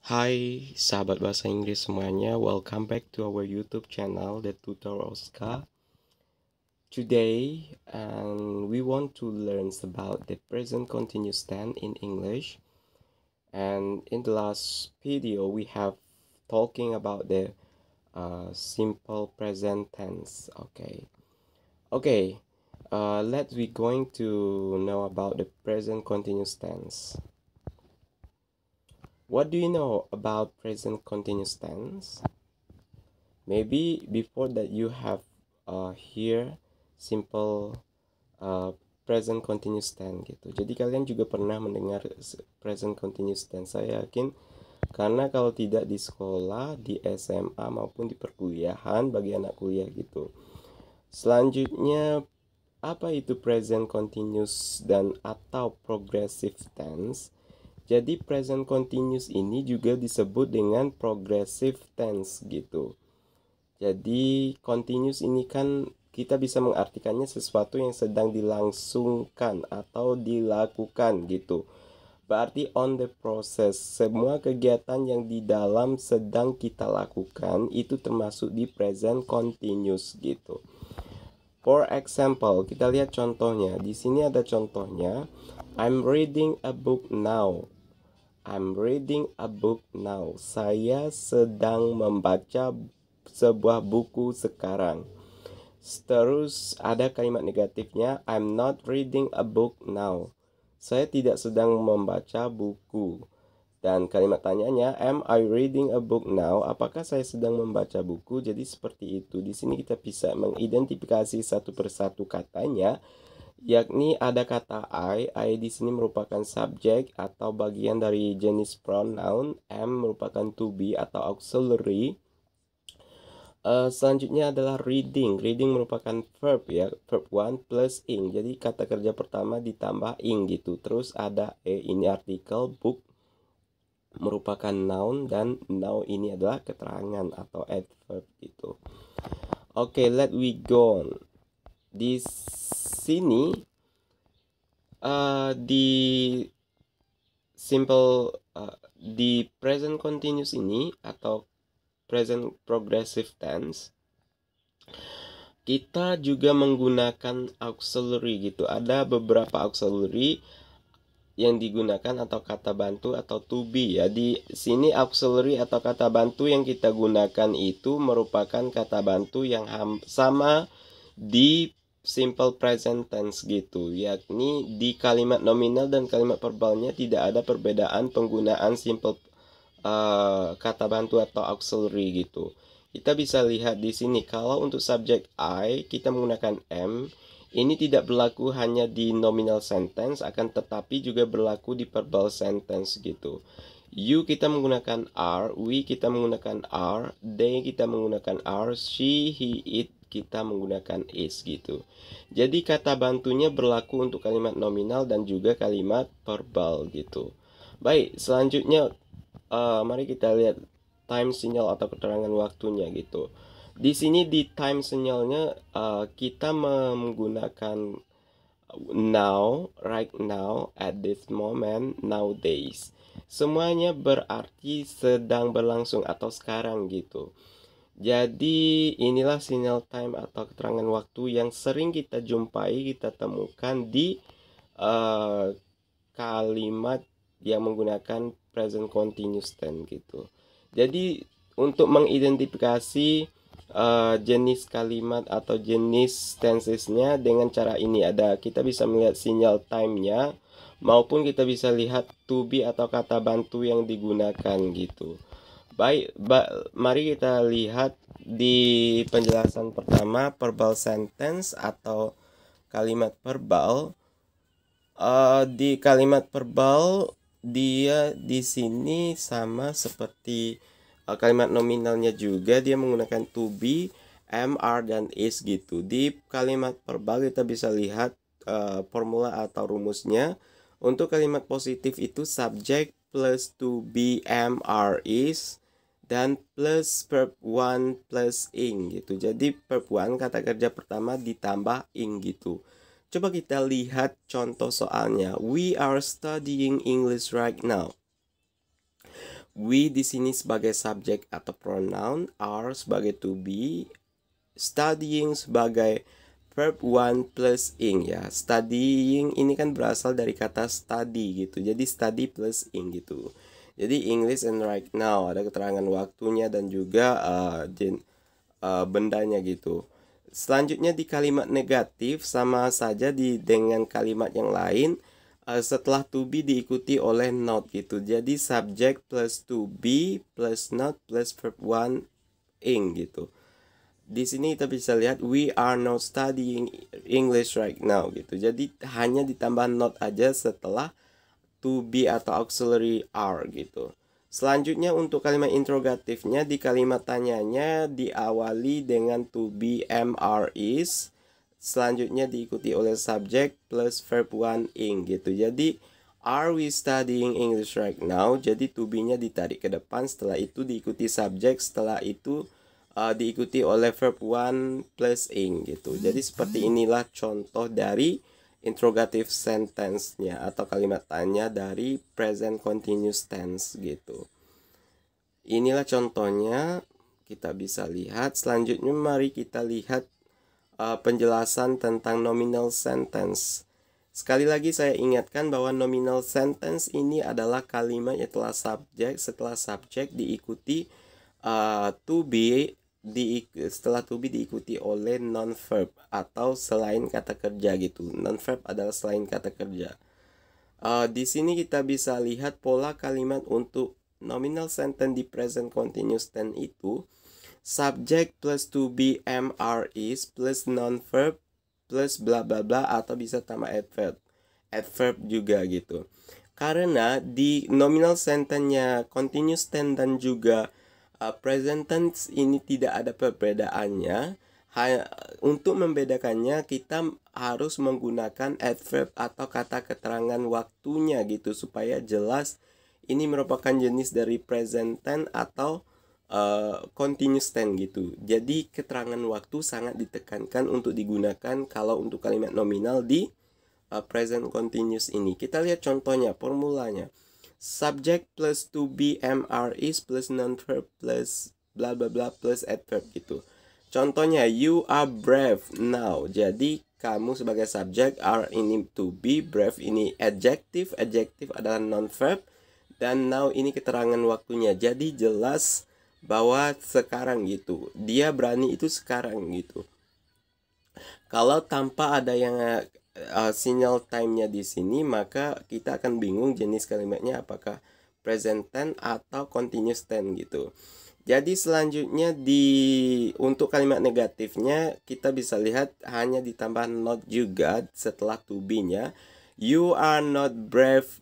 Hai sahabat bahasa Inggris semuanya, welcome back to our YouTube channel, The Tutor Oscar. Today, we want to learn about the present continuous tense in English. And in the last video, we have talking about the simple present tense. Let's we going to know about the present continuous tense. What do you know about present continuous tense? Maybe before that you have here simple uh, present continuous tense gitu. Jadi kalian juga pernah mendengar present continuous tense. Saya yakin karena kalau tidak di sekolah, di SMA maupun di perkuliahan bagi anak kuliah gitu. Selanjutnya apa itu present continuous dan atau progressive tense? Jadi present continuous ini juga disebut dengan progressive tense gitu. Jadi continuous ini kan kita bisa mengartikannya sesuatu yang sedang dilangsungkan atau dilakukan gitu. Berarti on the process, semua kegiatan yang di dalam sedang kita lakukan itu termasuk di present continuous gitu. For example, kita lihat contohnya. Di sini ada contohnya. I'm reading a book now. I'm reading a book now. Saya sedang membaca sebuah buku sekarang. Terus ada kalimat negatifnya, I'm not reading a book now. Saya tidak sedang membaca buku. Dan kalimat tanyanya, am I reading a book now? Apakah saya sedang membaca buku? Jadi seperti itu. Di sini kita bisa mengidentifikasi satu persatu katanya, yakni ada kata I di sini merupakan subjek atau bagian dari jenis pronoun, am merupakan to be atau auxiliary. Selanjutnya adalah reading. Reading merupakan verb ya, verb one plus ing. Jadi kata kerja pertama ditambah ing gitu. Terus ada ini artikel, book merupakan noun dan noun ini adalah keterangan atau adverb gitu. Oke, let we go on. Di sini di simple di present continuous ini atau present progressive tense kita juga menggunakan auxiliary gitu. Ada beberapa auxiliary yang digunakan atau kata bantu atau to be ya. Di sini auxiliary atau kata bantu yang kita gunakan itu merupakan kata bantu yang sama di simple present tense gitu, yakni di kalimat nominal dan kalimat verbalnya tidak ada perbedaan penggunaan simple kata bantu atau auxiliary gitu. Kita bisa lihat di sini kalau untuk subjek I kita menggunakan am. Ini tidak berlaku hanya di nominal sentence, akan tetapi juga berlaku di verbal sentence gitu. You kita menggunakan are, we kita menggunakan are, they kita menggunakan are, she, he, it kita menggunakan is gitu. Jadi kata bantunya berlaku untuk kalimat nominal dan juga kalimat verbal gitu. Baik, selanjutnya mari kita lihat time sinyal atau keterangan waktunya gitu. Di sini di time sinyalnya kita menggunakan now, right now, at this moment, nowadays. Semuanya berarti sedang berlangsung atau sekarang gitu. Jadi inilah sinyal time atau keterangan waktu yang sering kita jumpai, kita temukan di kalimat yang menggunakan present continuous tense gitu. Jadi untuk mengidentifikasi jenis kalimat atau jenis tensesnya dengan cara ini ada kita bisa melihat sinyal time-nya maupun kita bisa lihat to be atau kata bantu yang digunakan gitu. Baik, mari kita lihat di penjelasan pertama verbal sentence atau kalimat verbal. Di kalimat verbal dia di sini sama seperti kalimat nominalnya juga, dia menggunakan to be, am, are, dan is gitu. Di kalimat verbal kita bisa lihat formula atau rumusnya. Untuk kalimat positif itu subject plus to be, am, are, is, dan plus verb one plus ing gitu. Jadi verb one kata kerja pertama ditambah ing gitu. Coba kita lihat contoh soalnya. We are studying English right now. We di sini sebagai subjek atau pronoun, are sebagai to be, studying sebagai verb one plus ing ya. Studying ini kan berasal dari kata study gitu. Jadi study plus ing gitu. Jadi English and right now ada keterangan waktunya dan juga bendanya gitu. Selanjutnya di kalimat negatif sama saja dengan kalimat yang lain, setelah to be diikuti oleh not gitu. Jadi subject plus to be plus not plus verb one ing gitu. Di sini kita bisa lihat we are not studying English right now gitu. Jadi hanya ditambah not aja setelah to be atau auxiliary are gitu. Selanjutnya untuk kalimat interrogatifnya di kalimat tanyanya diawali dengan to be, am, are, is. Selanjutnya diikuti oleh subject plus verb one ing gitu. Jadi are we studying English right now? Jadi to be-nya ditarik ke depan, setelah itu diikuti subject, setelah itu diikuti oleh verb one plus ing gitu. Jadi seperti inilah contoh dari interrogative sentence-nya atau kalimat tanya dari present continuous tense gitu. Inilah contohnya, kita bisa lihat. Selanjutnya mari kita lihat penjelasan tentang nominal sentence. Sekali lagi saya ingatkan bahwa nominal sentence ini adalah kalimat setelah subjek diikuti to be, setelah to be diikuti oleh non-verb atau selain kata kerja gitu. Non-verb adalah selain kata kerja. Di sini kita bisa lihat pola kalimat untuk nominal sentence di present continuous tense itu subject plus to be, am, are, is plus non-verb plus bla bla bla atau bisa tambah adverb juga gitu. Karena di nominal sentence-nya continuous tense dan juga present tense ini tidak ada perbedaannya. Untuk membedakannya kita harus menggunakan adverb atau kata keterangan waktunya gitu supaya jelas ini merupakan jenis dari present tense atau continuous tense gitu. Jadi keterangan waktu sangat ditekankan untuk digunakan kalau untuk kalimat nominal di present continuous ini. Kita lihat contohnya, formulanya. Subject plus to be, am, are, is plus non-verb plus bla bla bla plus adverb gitu. Contohnya, you are brave now. Jadi kamu sebagai subjek, are ini to be, brave ini adjective, adjective adalah non-verb, dan now ini keterangan waktunya. Jadi jelas bahwa sekarang gitu. Dia berani itu sekarang gitu. Kalau tanpa ada yang sinyal time-nya di sini, maka kita akan bingung jenis kalimatnya apakah present tense atau continuous tense gitu. Jadi selanjutnya untuk kalimat negatifnya kita bisa lihat hanya ditambah not juga setelah to be-nya. You are not brave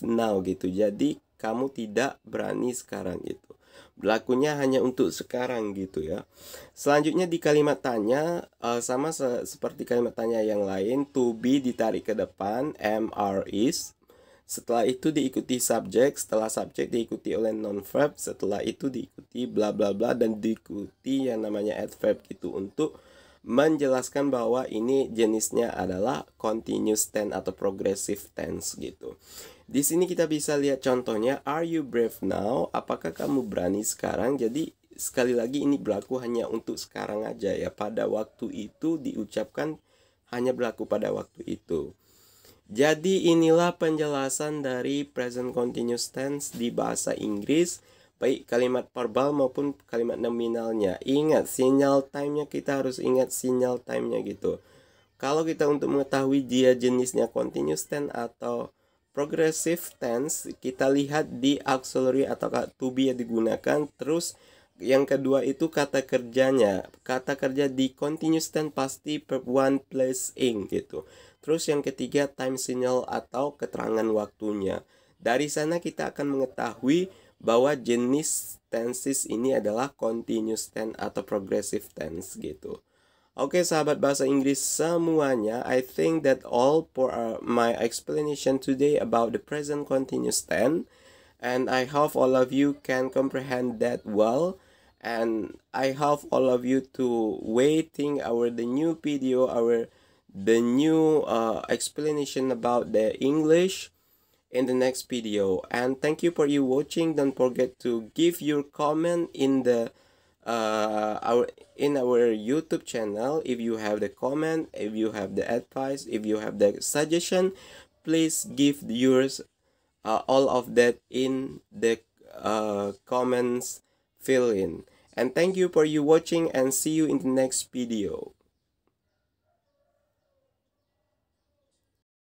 now gitu. Jadi kamu tidak berani sekarang gitu. Berlakunya hanya untuk sekarang gitu ya. Selanjutnya di kalimat tanya sama seperti kalimat tanya yang lain, to be ditarik ke depan, am, are, is. Setelah itu diikuti subjek, setelah subjek diikuti oleh non-verb, setelah itu diikuti bla bla bla dan diikuti yang namanya adverb gitu untuk menjelaskan bahwa ini jenisnya adalah continuous tense atau progressive tense gitu. Di sini kita bisa lihat contohnya, are you brave now? Apakah kamu berani sekarang? Jadi sekali lagi ini berlaku hanya untuk sekarang aja ya. Pada waktu itu diucapkan hanya berlaku pada waktu itu. Jadi inilah penjelasan dari present continuous tense di bahasa Inggris, baik kalimat verbal maupun kalimat nominalnya. Ingat sinyal time-nya, kita harus ingat sinyal time-nya gitu. Kalau kita untuk mengetahui dia jenisnya continuous tense atau progressive tense, kita lihat di auxiliary atau to be yang digunakan. Terus yang kedua itu kata kerjanya. Kata kerja di continuous tense pasti verb one plus ing gitu. Terus yang ketiga time signal atau keterangan waktunya. Dari sana kita akan mengetahui bahwa jenis tenses ini adalah continuous tense atau progressive tense gitu. Oke sahabat bahasa Inggris semuanya, I think that all for my explanation today about the present continuous tense, and I hope all of you can comprehend that well, and I hope all of you to waiting the new video, the new explanation about the English in the next video. And thank you for you watching. Don't forget to give your comment in the our YouTube channel. If you have the comment, if you have the advice, if you have the suggestion, please give yours, all of that in the comments fill in. And thank you for you watching, and see you in the next video.